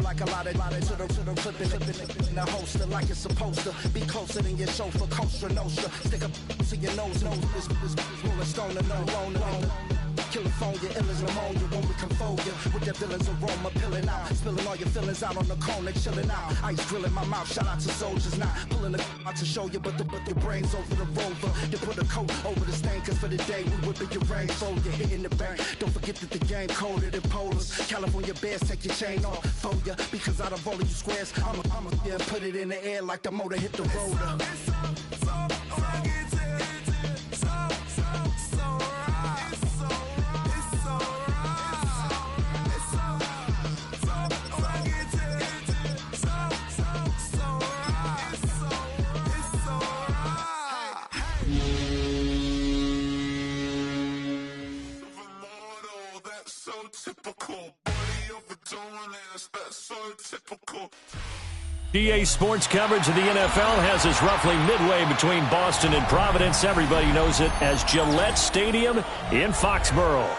like a lot of to the flipping in the holster like it's supposed to be closer than your chauffeur. Coaster Nostra, stick up to your nose. This rolling stone and no loner. California, ill as pneumonia when we can fold you with that villain's aroma, pilling out, spilling all your feelings out on the corner, chilling out. Ice grilling my mouth, shout out to soldiers, not pulling the out to show you, but your brains over the rover. You put a coat over the stain, cause for the day we whipping your rain, so you're hitting the bank. Don't forget that the game colder than polars. California bears, take your chain off for ya, because out of all of you squares, I'm a yeah, put it in the air like the motor hit the rotor. EA Sports coverage of the NFL has us roughly midway between Boston and Providence. Everybody knows it as Gillette Stadium in Foxborough.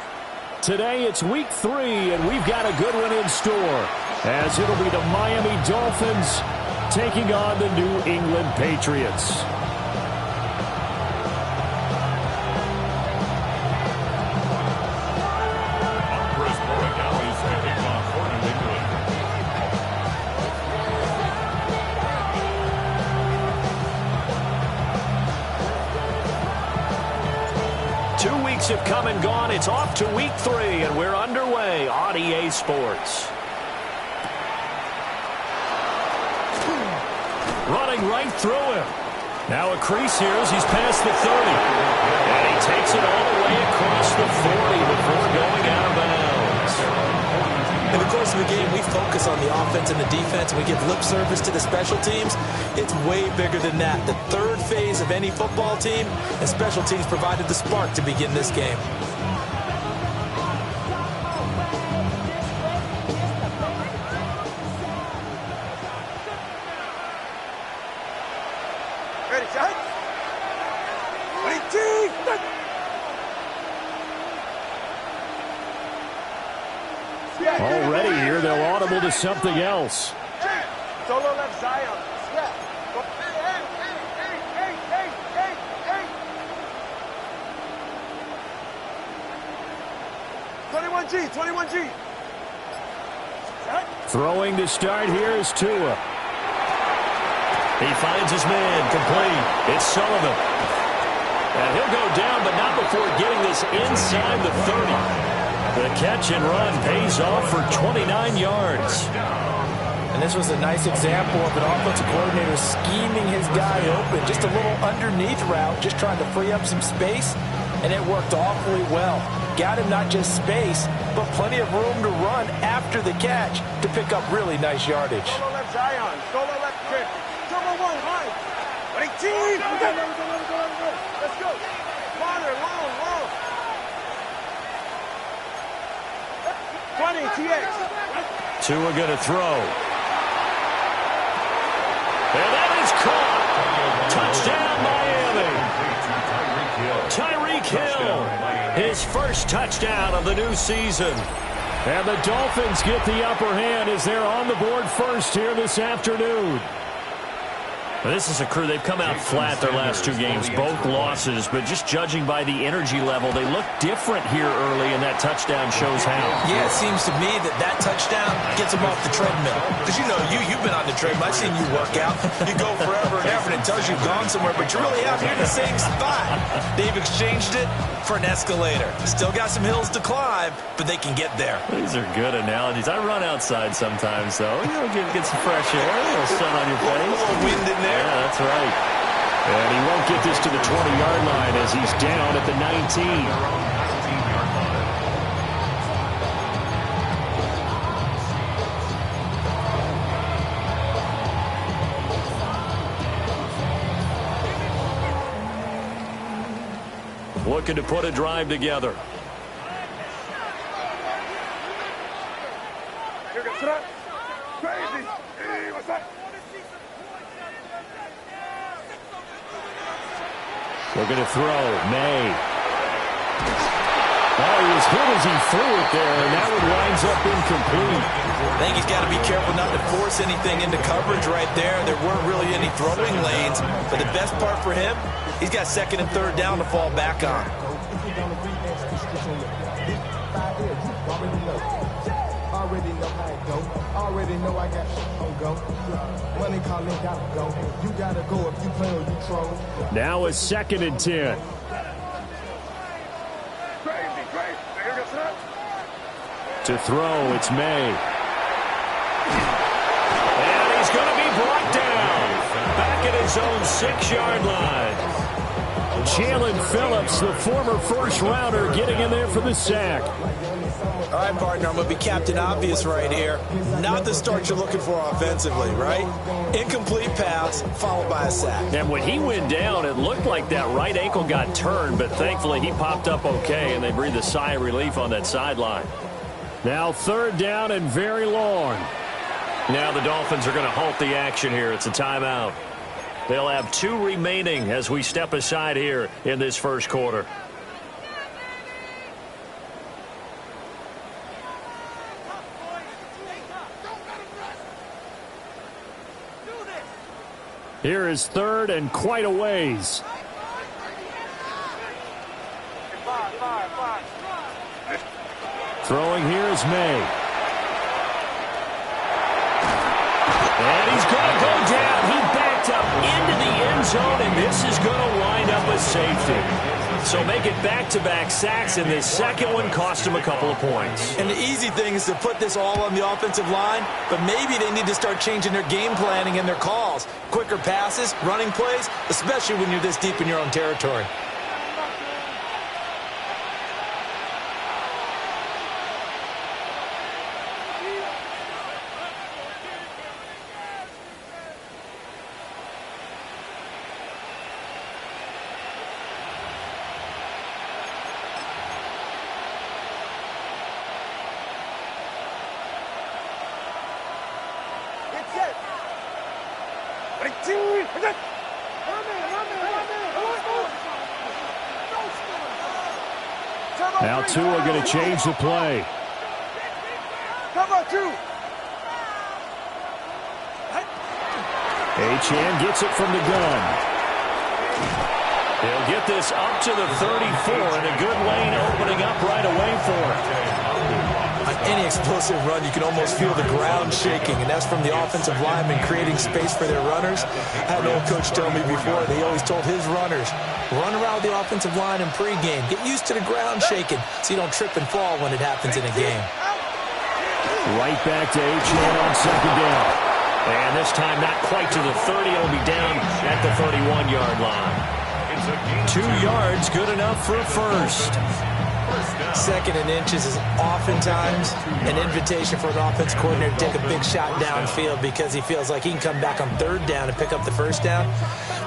Today it's week 3, and we've got a good one in store, as it'll be the Miami Dolphins taking on the New England Patriots. Have come and gone. It's off to week 3, and we're underway on EA Sports. Running right through him. Now a crease here as he's past the 30. And he takes it all the way across the 40 before going out of bounds. In the course of a game, we focus on the offense and the defense, and we give lip service to the special teams. It's way bigger than that. The third phase of any football team, and special teams provided the spark to begin this game. Ready, shot. Already here, they're audible to something else. Solo left Zion. Snap. 21G, 21G. Throwing to start here is Tua. He finds his man, complete. It's Sullivan. And he'll go down, but not before getting this inside the 30. The catch and run pays off for 29 yards. And this was a nice example of an offensive coordinator scheming his guy open. Just a little underneath route, just trying to free up some space, and it worked awfully well. Got him not just space, but plenty of room to run after the catch to pick up really nice yardage. Solo left Zion. Solo left kid. Double one, high. 18. Let's go. Farther, long. 20, TX. Tua going to throw. And that is caught. Touchdown, Miami. Tyreek Hill, his first touchdown of the new season. And the Dolphins get the upper hand as they're on the board first here this afternoon. Well, this is a crew. They've come out flat their last 2 games, both losses, but just judging by the energy level, they look different here early, and that touchdown shows how. Yeah, it seems to me that touchdown gets them off the treadmill. Because, you've been on the treadmill. I've seen you work out. You go forever and ever, and it tells you've gone somewhere, but you're really out here in the same spot. They've exchanged it for an escalator. Still got some hills to climb, but they can get there. These are good analogies. I run outside sometimes, though. Get some fresh air, a little sun on your face. A little wind in there. Yeah, that's right. And he won't get this to the 20-yard line as he's down at the 19. Looking to put a drive together. Crazy. Hey, what's that? Looking to throw. May. Oh, he was hit as he threw it there, and that one winds up incomplete. I think he's got to be careful not to force anything into coverage right there. There weren't really any throwing lanes, but the best part for him, he's got second and third down to fall back on. Already know how it go. Already know I got on go. Money calling, gotta go. You gotta go if you play or you troll. Now a 2nd and 10. To throw, it's May. And he's going to be brought down. Back at his own 6-yard line. Jalen Phillips, the former first-rounder, getting in there for the sack. All right, partner, I'm going to be Captain Obvious right here. Not the start you're looking for offensively, right? Incomplete pass, followed by a sack. And when he went down, it looked like that right ankle got turned, but thankfully he popped up okay, and they breathed a sigh of relief on that sideline. Now 3rd down and very long. Now the Dolphins are going to halt the action here. It's a timeout. They'll have 2 remaining as we step aside here in this first quarter. Here is 3rd and quite a ways. Throwing here is May. And he's going to go down. He backed up into the end zone, and this is going to wind up a safety. So make it back-to-back sacks, and this second one cost him a couple of points. And the easy thing is to put this all on the offensive line, but maybe they need to start changing their game planning and their calls. Quicker passes, running plays, especially when you're this deep in your own territory. Now Tua going to change the play. Cover 2. Achane gets it from the gun. He'll get this up to the 34, and a good lane opening up right away for him. On any explosive run, you can almost feel the ground shaking, and that's from the offensive linemen creating space for their runners. I had an old coach tell me before, they always told his runners, run around the offensive line in pregame. Get used to the ground shaking so you don't trip and fall when it happens in a game. Right back to Achane on 2nd down. And this time not quite to the 30. It'll be down at the 31-yard line. 2 yards, good enough for a first. 2nd and inches is oftentimes an invitation for an offense coordinator to take a big shot downfield because he feels like he can come back on 3rd down and pick up the first down.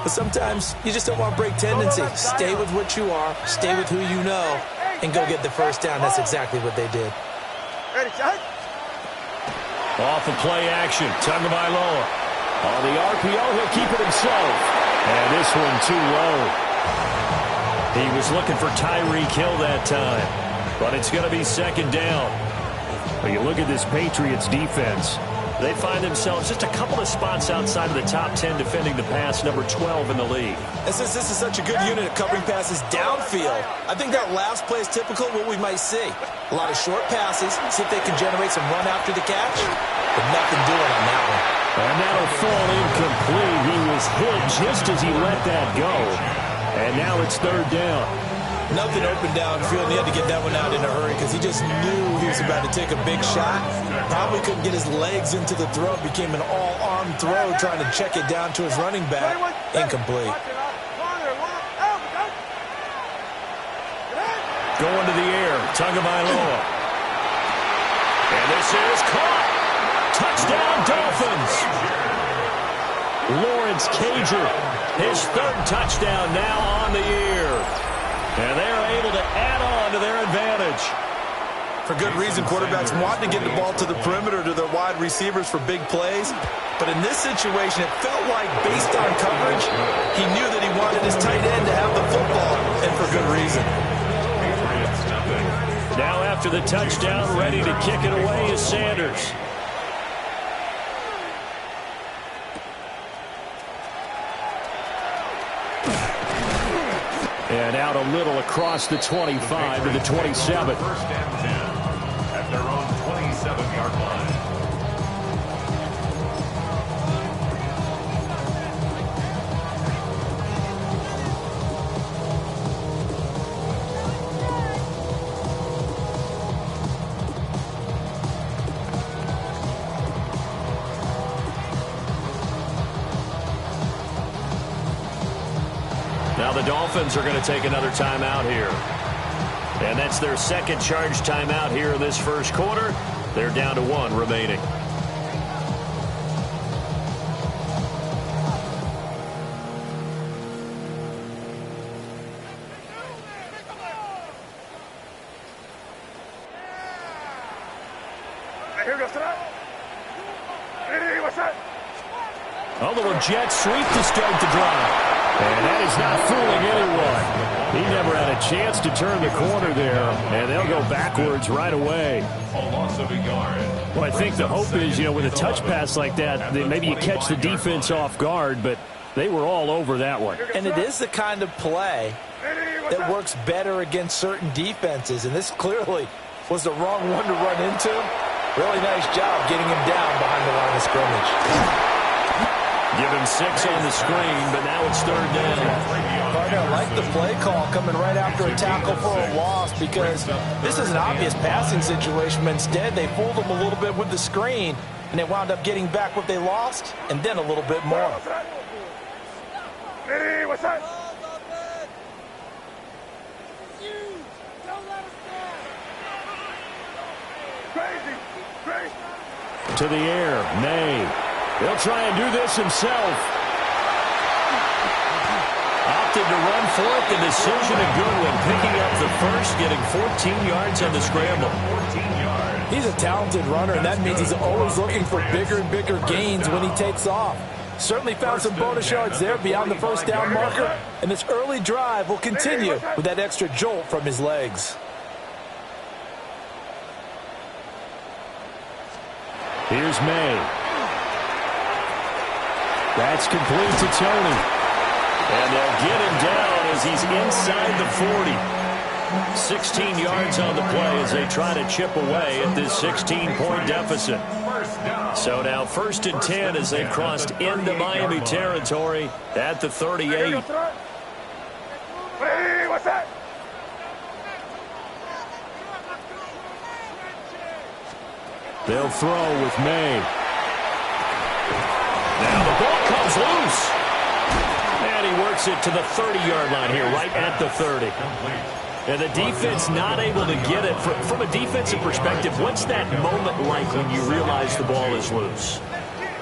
But sometimes you just don't want to break tendency. Stay with what you are, stay with who you know, and go get the first down. That's exactly what they did. Ready, shot. Off of play action, Tagovailoa. On the RPO, he'll keep it himself. And this one too low. He was looking for Tyreek Hill that time. But it's going to be 2nd down. But you look at this Patriots defense. They find themselves just a couple of spots outside of the top 10 defending the pass, number 12 in the league. And since this is such a good unit at covering passes downfield, I think that last play is typical of what we might see. A lot of short passes, see if they can generate some run after the catch, but nothing doing on that one. And that'll fall incomplete. He was hit just as he let that go. And now it's 3rd down. Nothing open downfield, and he had to get that one out in a hurry because he just knew he was about to take a big shot. Probably couldn't get his legs into the throw. Became an all-arm throw trying to check it down to his running back. Incomplete. Going to the air, Tagovailoa. And this is caught. Touchdown, Dolphins. Lawrence Cager, his 3rd touchdown now on the year. And they're able to add on to their advantage. For good reason, quarterbacks want to get the ball to the perimeter to their wide receivers for big plays. But in this situation, it felt like based on coverage, he knew that he wanted his tight end to have the football, and for good reason. Now after the touchdown, ready to kick it away is Sanders. And out a little across the 25 to the 27. First and 10 at their own 27-yard line. Now the Dolphins are going to take another timeout here. And that's their second charge timeout here in this first quarter. They're down to 1 remaining. Here goes tonight. Hey, what's that? A little jet sweep to start the drive. And that is not fooling anyone. He never had a chance to turn the corner there, and they'll go backwards right away. A loss of a yard. Well, I think the hope is, with a touch pass like that, maybe you catch the defense off guard, but they were all over that one. And it is the kind of play that works better against certain defenses, and this clearly was the wrong one to run into. Really nice job getting him down behind the line of scrimmage. Give him 6 on the screen, but now it's third down. I like the play call coming right after a tackle for a loss because this is an obvious passing situation, but instead they fooled him a little bit with the screen, and they wound up getting back what they lost and then a little bit more. Hey, what's that? Crazy, crazy. To the air, May. He'll try and do this himself. Opted to run for it. The decision a good one. Picking up the first, getting 14 yards on the scramble. 14 yards. He's a talented runner, and that means he's always looking for bigger and bigger gains when he takes off. Certainly found some bonus yards there beyond the first down marker, and this early drive will continue with that extra jolt from his legs. Here's May. That's complete to Tony. And they'll get him down as he's inside the 40. 16 yards on the play as they try to chip away at this 16-point deficit. So now 1st and 10 as they've crossed into Miami territory at the 38. Hey, what's that? They'll throw with May. Now the ball comes loose. And he works it to the 30-yard line here, right at the 30. And the defense not able to get it. From a defensive perspective, what's that moment like when you realize the ball is loose?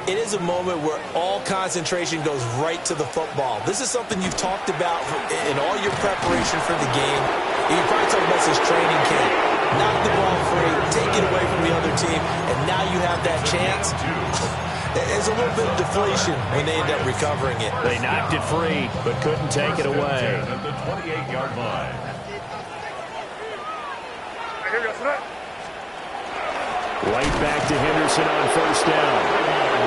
It is a moment where all concentration goes right to the football. This is something you've talked about in all your preparation for the game. You probably talked about this training camp. Knock the ball free, take it away from the other team, and now you have that chance. There's a little bit of deflation when they end up recovering it. They knocked it free, but couldn't take it away. At the 28-yard line. Right back to Henderson on 1st down.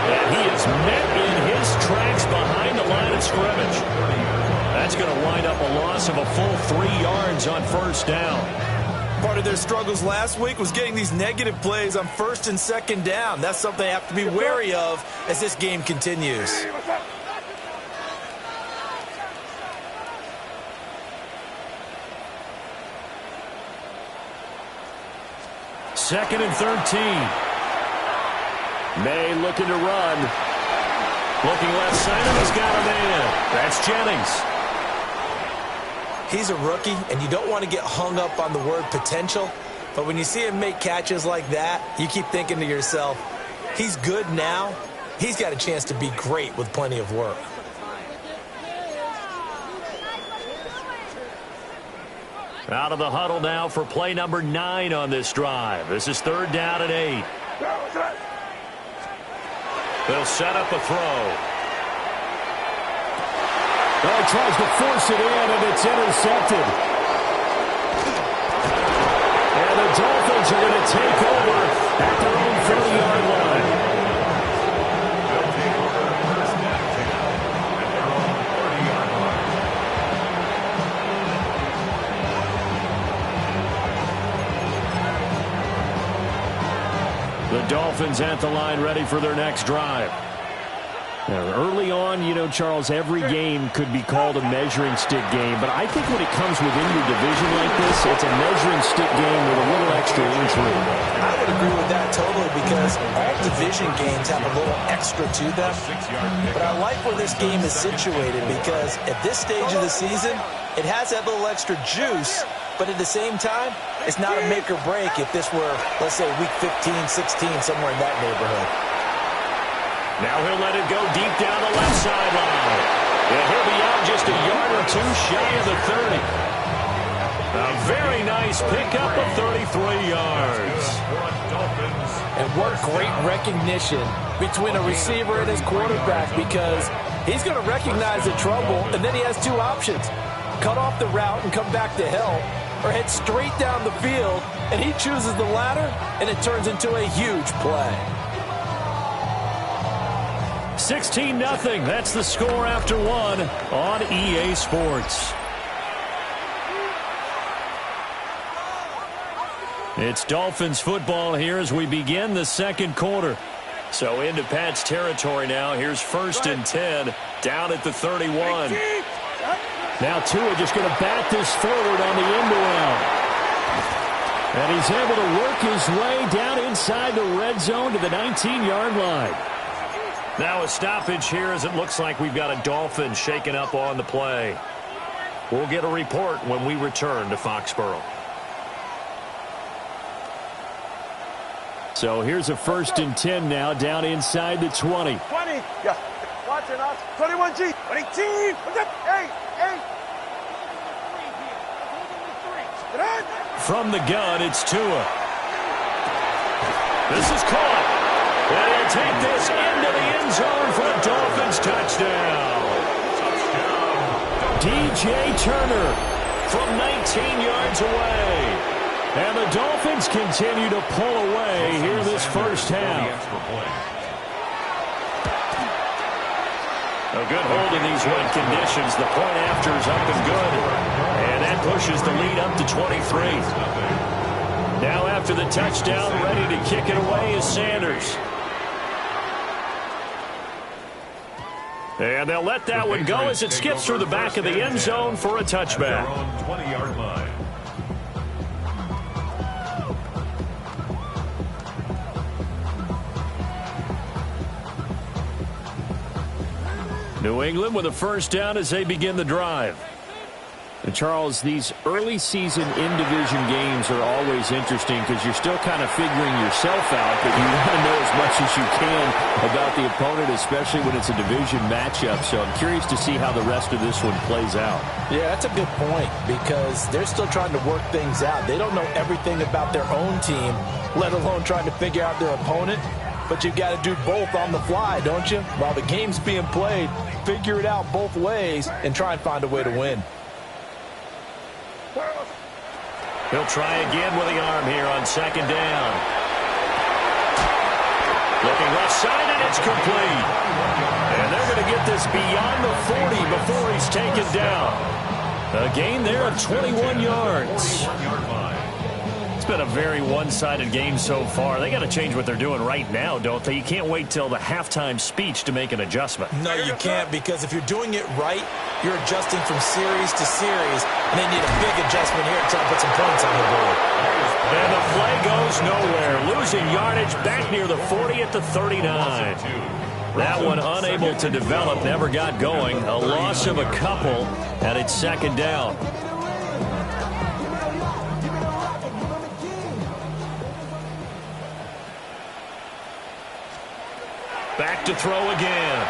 And he is met in his tracks behind the line of scrimmage. That's going to wind up a loss of a full 3 yards on 1st down. Part of their struggles last week was getting these negative plays on 1st and 2nd down. That's something they have to be wary of as this game continues. Second and 13. May looking to run. Looking left side, and he's got a man. That's Jennings. He's a rookie, and you don't want to get hung up on the word potential. But when you see him make catches like that, you keep thinking to yourself, he's good now. He's got a chance to be great with plenty of work. Out of the huddle now for play number 9 on this drive. This is 3rd down and 8. They'll set up a throw. Oh, he tries to force it in, and it's intercepted. And And the Dolphins are going to take over at their own 30-yard line. They'll take over first and 10 at their own 30-yard line. The Dolphins at the line ready for their next drive. Now, early on, you know, Charles, every game could be called a measuring stick game, but I think when it comes within your division like this, it's a measuring stick game with a little extra intrigue. I would agree with that totally because all division games have a little extra to them. But I like where this game is situated because at this stage of the season, it has that little extra juice, but at the same time, it's not a make or break if this were, let's say, week 15, 16, somewhere in that neighborhood. Now he'll let it go deep down the left sideline. And he'll be out just a yard or two shy of the 30. A very nice pickup of 33 yards. And what great recognition between a receiver and his quarterback because he's going to recognize the trouble, and then he has two options. Cut off the route and come back to help, or head straight down the field, and he chooses the latter, and it turns into a huge play. 16-0. That's the score after one on EA Sports. It's Dolphins football here as we begin the second quarter. So into Pat's territory now. Here's 1st and 10 down at the 31. Now Tua just going to bat this forward on the end around. And he's able to work his way down inside the red zone to the 19-yard line. Now a stoppage here as it looks like we've got a Dolphin shaken up on the play. We'll get a report when we return to Foxborough. So here's a 1st and 10 now down inside the 20. 20. Yeah. Watching us. 21G. 22. What's up? 8. From the gun, it's Tua. This is caught. And he'll take this into the end zone for a Dolphins touchdown. DJ Turner from 19 yards away. And the Dolphins continue to pull away here this first half. A good hold in these wet conditions. The point after is up and good. And that pushes the lead up to 23. Now after the touchdown, ready to kick it away is Sanders. And they'll let that one go as it skips through the back of the end zone for a touchback. 20-yard line. New England with a first down as they begin the drive. And Charles, these early season in-division games are always interesting because you're still kind of figuring yourself out, but you want to know as much as you can about the opponent, especially when it's a division matchup. So I'm curious to see how the rest of this one plays out. Yeah, that's a good point because they're still trying to work things out. They don't know everything about their own team, let alone trying to figure out their opponent. But you've got to do both on the fly, don't you? While the game's being played, figure it out both ways and try and find a way to win. He'll try again with the arm here on second down. Looking left side, and it's complete. And they're going to get this beyond the 40 before he's taken down. A gain there of 21 yards. It's been a very one-sided game so far. They got to change what they're doing right now, don't they? You can't wait till the halftime speech to make an adjustment. No, you can't, because if you're doing it right, you're adjusting from series to series, and they need a big adjustment here to try to put some points on the board. And the play goes nowhere. Losing yardage back near the 40 at the 39. That one unable to develop, never got going. A loss of a couple, and it's second down. Back to throw again.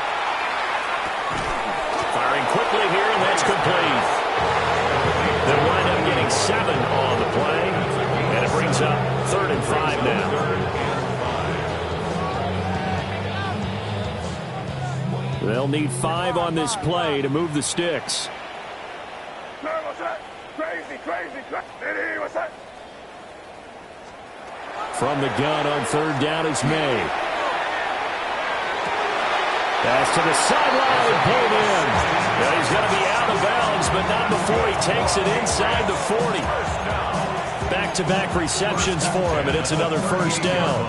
Firing quickly here, and that's complete. They'll wind up getting 7 on the play, and it brings up 3rd and 5 now. They'll need 5 on this play to move the sticks. What's that? Crazy. What's that? from the gun on third down is made. Pass to the sideline, pulled in. Now he's going to be out of bounds, but not before he takes it inside the 40. Back-to-back receptions for him, and it's another first down.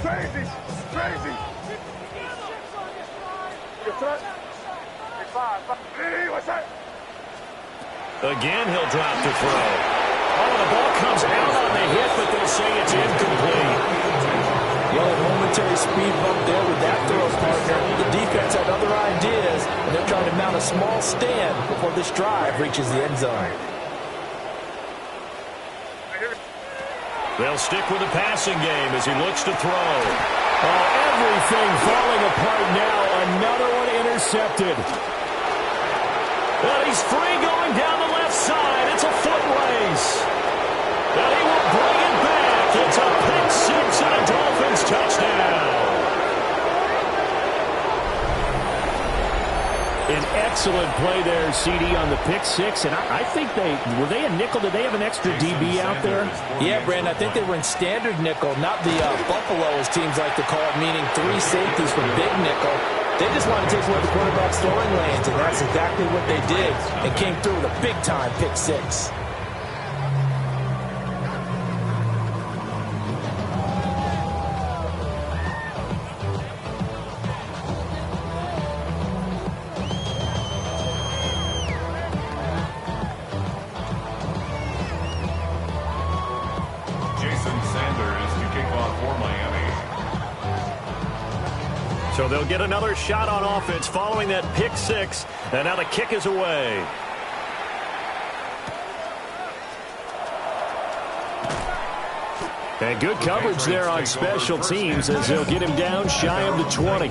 Crazy. Again, he'll drop to throw. Oh, the ball comes out on the hit, but they'll say it's incomplete. Well, a momentary speed bump there with that throw, partner. The defense had other ideas, and they're trying to mount a small stand before this drive reaches the end zone. They'll stick with the passing game as he looks to throw. Oh, everything falling apart now. Another one intercepted. And he's free going down the left side. It's a foot race. And he will bring it back. It's a pick six and a Dolphins touchdown. An excellent play there, CD, on the pick six. And I think were they a nickel? Did they have an extra DB out there? Yeah, Brandon, I think they were in standard nickel, not the Buffalo, as teams like to call it, meaning 3 safeties for big nickel. They just want to take away the quarterback's throwing lanes, and that's exactly what they did, and came through with a big-time pick six. So they'll get another shot on offense following that pick six, and now the kick is away. And good coverage there on special teams as they'll get him down shy of the 20.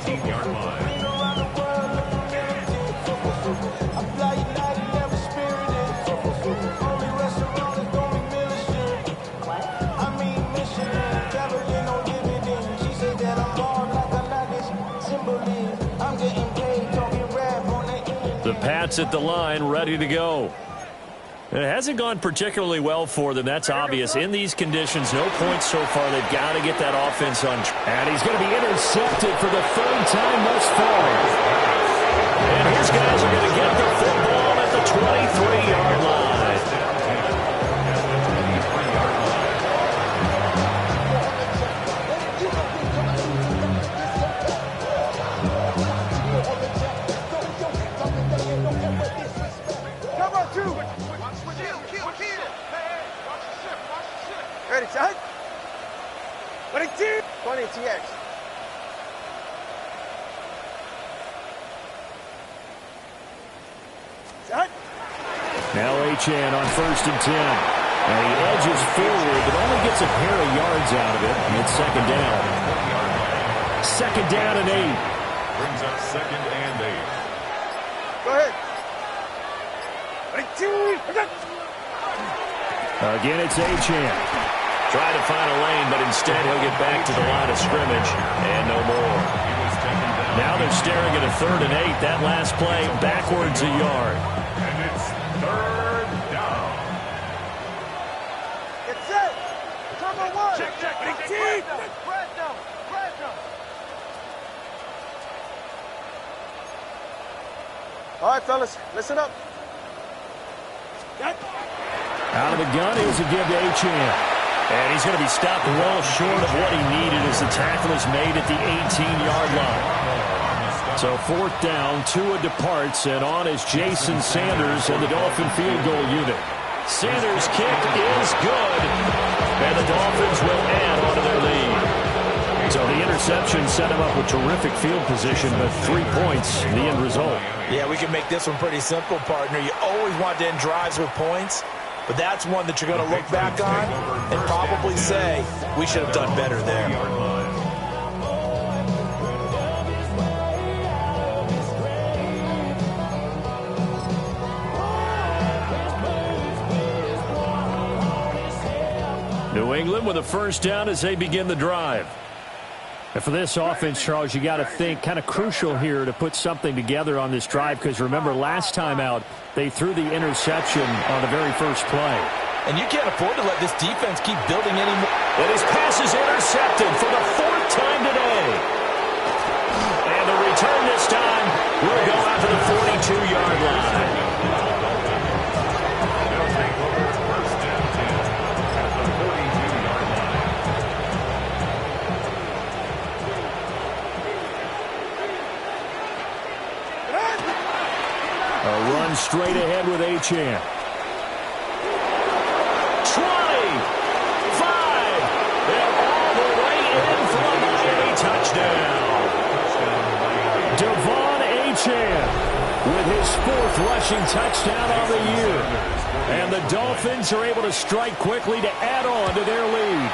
The Pats at the line, ready to go. It hasn't gone particularly well for them. That's obvious. In these conditions, no points so far. They've got to get that offense on track. And he's going to be intercepted for the third time thus far. And his guys are going to get the football at the 23-yard line. Ready, set. 20 TX. Set. Now Achane on 1st and 10. And he edges forward, but only gets a pair of yards out of it. And it's second down. Second down and 8. Brings up 2nd and 8. Go ahead. Again, it's Achane. Try to find a lane, but instead he'll get back to the line of scrimmage. And no more. Now they're staring at a 3rd and 8. That last play, backwards a yard. And it's 3rd down. Get set. Turbo 1. Check. Press down. All right, fellas, listen up. Out of the gun is a give to Achane. And he's going to be stopped well short of what he needed as the tackle is made at the 18-yard line. So 4th down, Tua departs, and on is Jason Sanders and the Dolphin field goal unit. Sanders' kick is good, and the Dolphins will add on to their lead. So the interception set him up with terrific field position, but 3 points, the end result. Yeah, we can make this one pretty simple, partner. You always want to end drives with points, but that's one that you're going to look back on and probably say, we should have done better there. New England with a first down as they begin the drive. And for this offense, Charles, you got to think kind of crucial here to put something together on this drive, because remember last time out, they threw the interception on the very first play. And you can't afford to let this defense keep building anymore. And his pass is intercepted for the 4th time today. And the return this time will go out to the 42-yard line. They'll take over first and 10 at the 42-yard line. A run straight ahead with Achane. 20, 5, and all the way in for a Miami touchdown. Devon Achane with his 4th rushing touchdown on the year. And the Dolphins are able to strike quickly to add on to their lead.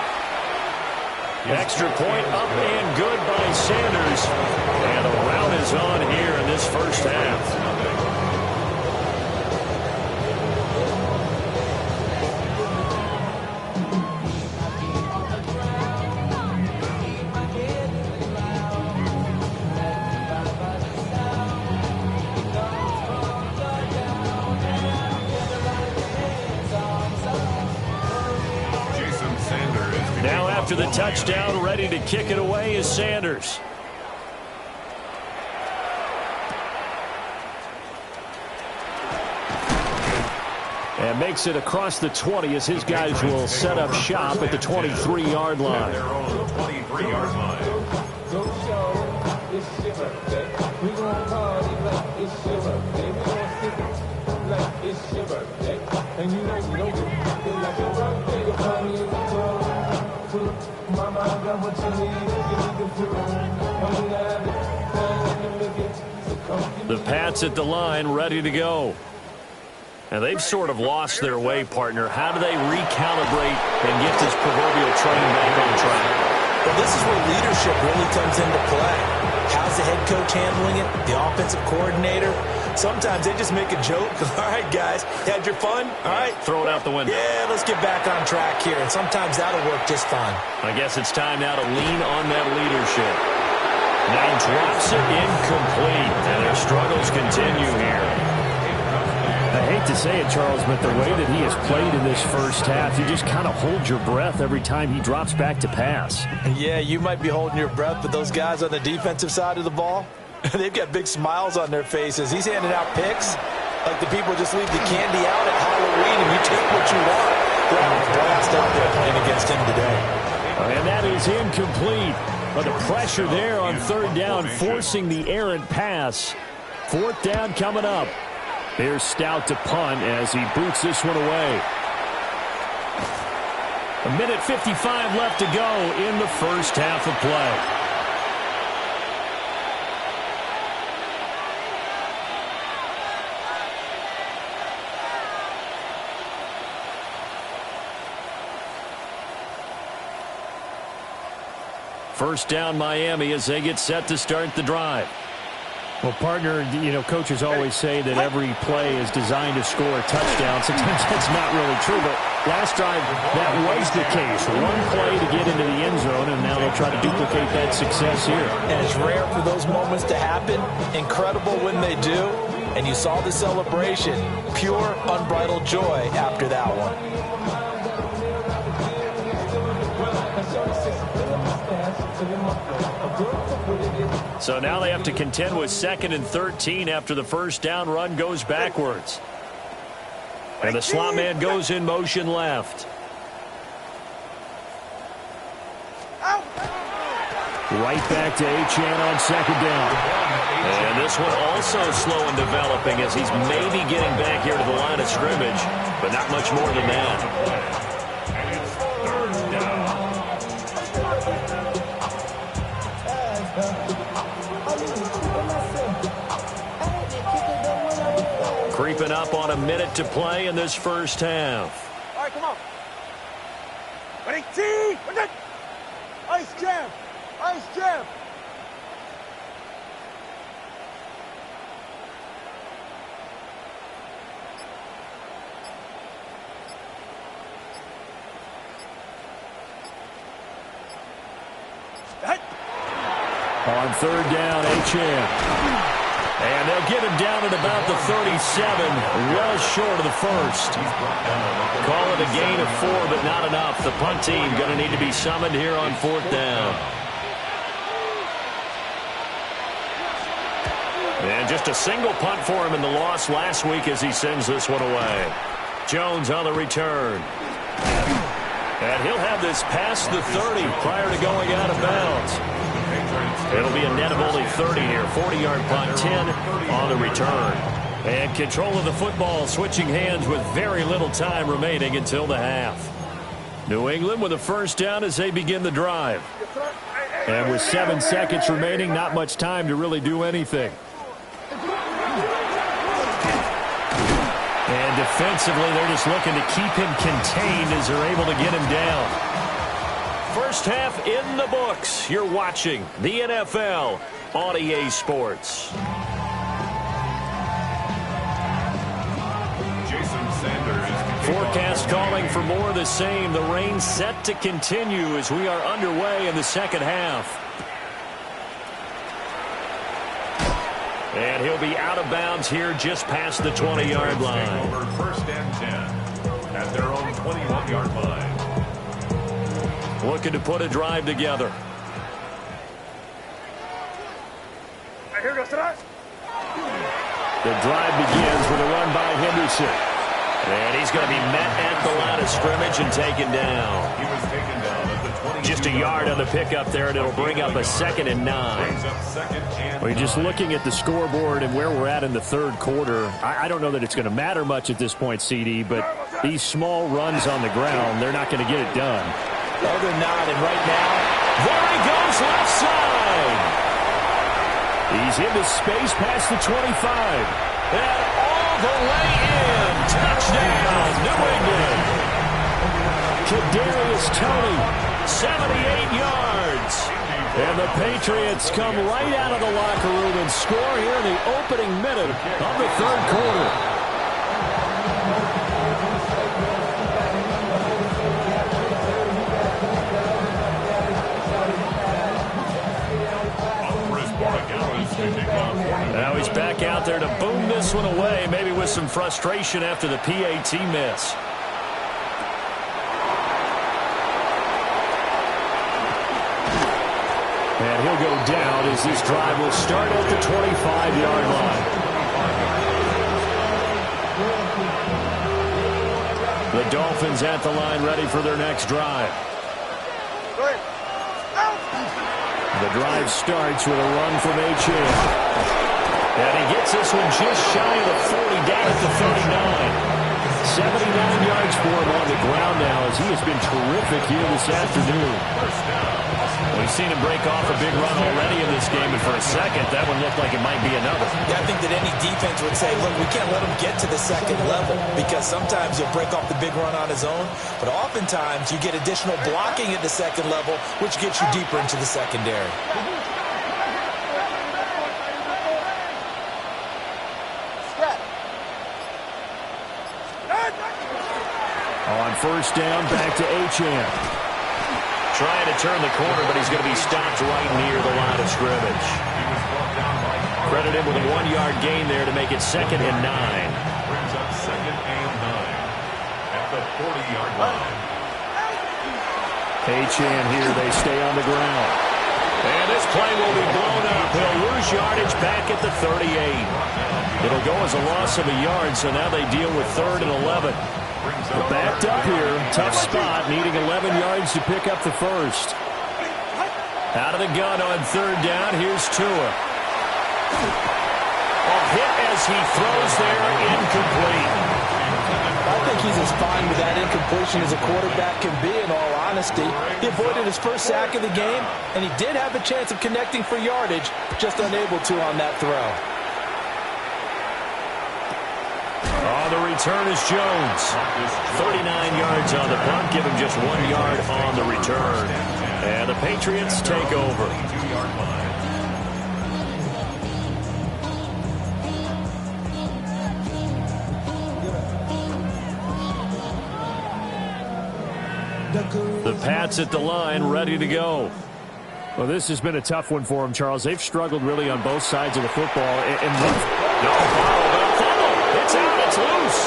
Extra point up and good by Sanders. And the rout is on here in this first half. Now after the touchdown, ready to kick it away is Sanders. And makes it across the 20 as his guys will set up shop at the 23-yard line. Their own 23-yard line. The Pats at the line, ready to go. And they've sort of lost their way, partner. How do they recalibrate and get this proverbial train back on track? Well, this is where leadership really comes into play. How's the head coach handling it? The offensive coordinator? Sometimes they just make a joke. All right, guys, had your fun? All right. Throw it out the window. Yeah, let's get back on track here. And sometimes that'll work just fine. I guess it's time now to lean on that leadership. Now drops it incomplete. And their struggles continue here. I hate to say it, Charles, but the way that he has played in this first half, you just kind of hold your breath every time he drops back to pass. Yeah, you might be holding your breath, but those guys on the defensive side of the ball, they've got big smiles on their faces. He's handing out picks like the people just leave the candy out at Halloween and you take what you want. They're having a blast out there playing against him today. And that is incomplete. But the pressure there on 3rd down, forcing the errant pass. 4th down coming up. There's Stout to punt as he boots this one away. 1:55 left to go in the first half of play. First down Miami as they get set to start the drive. Well, partner, you know, coaches always say that every play is designed to score a touchdown. Sometimes that's not really true, but last drive, that was the case. One play to get into the end zone, and now they'll try to duplicate that success here. And it's rare for those moments to happen. Incredible when they do. And you saw the celebration. Pure, unbridled joy after that one. So now they have to contend with 2nd and 13 after the first down run goes backwards. And the slot man goes in motion left. Right back to Achane on 2nd down. And this one also slow in developing as he's maybe getting back here to the line of scrimmage, but not much more than that. Creeping up on a minute to play in this first half. All right, come on. Ready, T! Ice jam! Ice jam! On 3rd down, Achane. And they'll get him down at about the 37, well short of the first. Call it a gain of 4, but not enough. The punt team going to need to be summoned here on 4th down. And just a single punt for him in the loss last week as he sends this one away. Jones on the return. And he'll have this past the 30 prior to going out of bounds. It'll be a net of only 30 here. 40-yard punt, 10 on the return. And control of the football switching hands with very little time remaining until the half. New England with a first down as they begin the drive. And with 7 seconds remaining, not much time to really do anything. And defensively, they're just looking to keep him contained as they're able to get him down. First half in the books. You're watching the NFL on EA Sports. Jason Sanders. Forecast calling for more of the same. The rain set to continue as we are underway in the second half. And he'll be out of bounds here just past the 20-yard line. Over 1st and 10 at their own 21-yard line. Looking to put a drive together. Here goes tonight. The drive begins with a run by Henderson. And he's going to be met at the line of scrimmage and taken down. He was taken down at the 20. Just a yard on the pickup there, and it'll bring up a 2nd and 9. We're just looking at the scoreboard and where we're at in the third quarter. I don't know that it's going to matter much at this point, CD, but these small runs on the ground, they're not going to get it done. Oh, they're not, and right now, there he goes left side. He's into space past the 25. And all the way in. Touchdown, New England. Kadarius Toney, 78 yards. And the Patriots come right out of the locker room and score here in the opening minute of the third quarter. Now he's back out there to boom this one away, maybe with some frustration after the PAT miss. And he'll go down as this drive will start at the 25-yard line. The Dolphins at the line ready for their next drive. The drive starts with a run from Achane. And he gets this one just shy of the 40, down at the 39. 79 yards for him on the ground now as he has been terrific here this afternoon. We've seen him break off a big run already in this game, and for a second, that one looked like it might be another. Yeah, I think that any defense would say, look, we can't let him get to the second level because sometimes he'll break off the big run on his own, but oftentimes you get additional blocking at the second level, which gets you deeper into the secondary. On first down, back to Achane. Trying to turn the corner, but he's going to be stopped right near the line of scrimmage. Credit him with a 1-yard gain there to make it 2nd and 9. Brings up 2nd and 9 at the 40-yard line. Achane here, they stay on the ground. And this play will be blown up. He'll lose yardage back at the 38. It'll go as a loss of a yard, so now they deal with 3rd and 11. They're backed up here. Tough spot, needing 11 yards to pick up the first. Out of the gun on 3rd down. Here's Tua. A hit as he throws there, incomplete. I think he's as fine with that incompletion as a quarterback can be, in all honesty. He avoided his first sack of the game, and he did have a chance of connecting for yardage, just unable to on that throw. On the return is Jones. 39 yards on the punt, give him just 1 yard on the return. And the Patriots take over. The Pats at the line, ready to go. Well, this has been a tough one for them, Charles. They've struggled really on both sides of the football. No follow. It's out. It's loose.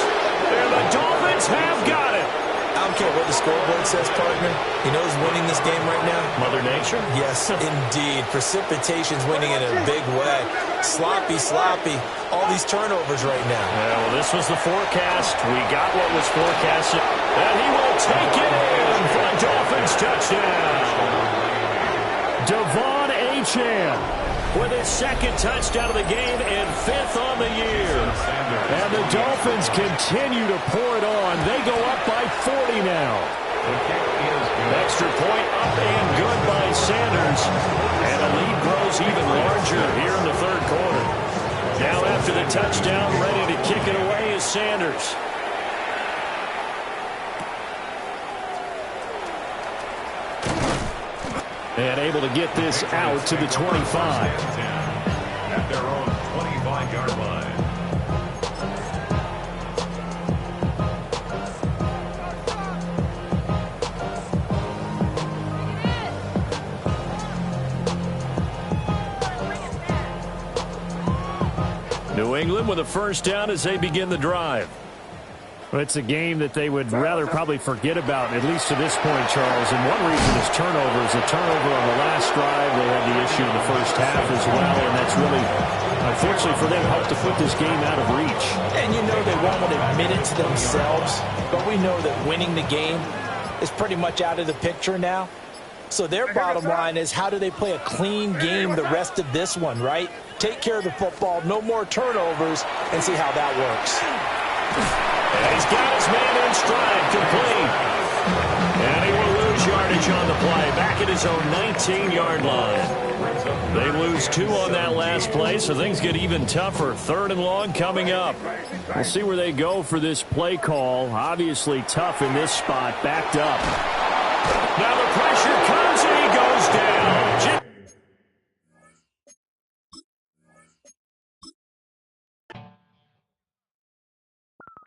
And the Dolphins have got it. I don't care what the scoreboard says, partner. You know who's winning this game right now? Mother Nature? Yes, indeed. Precipitation's winning in a big way. Sloppy. All these turnovers right now. Yeah, well, this was the forecast. We got what was forecasted. And he will take it in for a Dolphins touchdown. Devon Achane with his second touchdown of the game and 5th on the year. And the Dolphins continue to pour it on. They go up by 40 now. Extra point up and good by Sanders. And the lead grows even larger here in the third quarter. Now after the touchdown, ready to kick it away is Sanders. And able to get this out to the 25. At their own 25-yard line. New England with a first down as they begin the drive. Well, it's a game that they would rather probably forget about, at least to this point, Charles. And one reason is turnovers. A turnover on the last drive. They had the issue in the first half as well, and that's really, unfortunately for them, helped to put this game out of reach. And you know they won't admit it to themselves, but we know that winning the game is pretty much out of the picture now. So their bottom line is, how do they play a clean game the rest of this one, right? Take care of the football, no more turnovers, and see how that works. And he's got his man in stride, complete. And he will lose yardage on the play, back at his own 19-yard line. They lose 2 on that last play, so things get even tougher. 3rd and long coming up. We'll see where they go for this play call. Obviously tough in this spot, backed up. Now the pressure comes, and he goes down.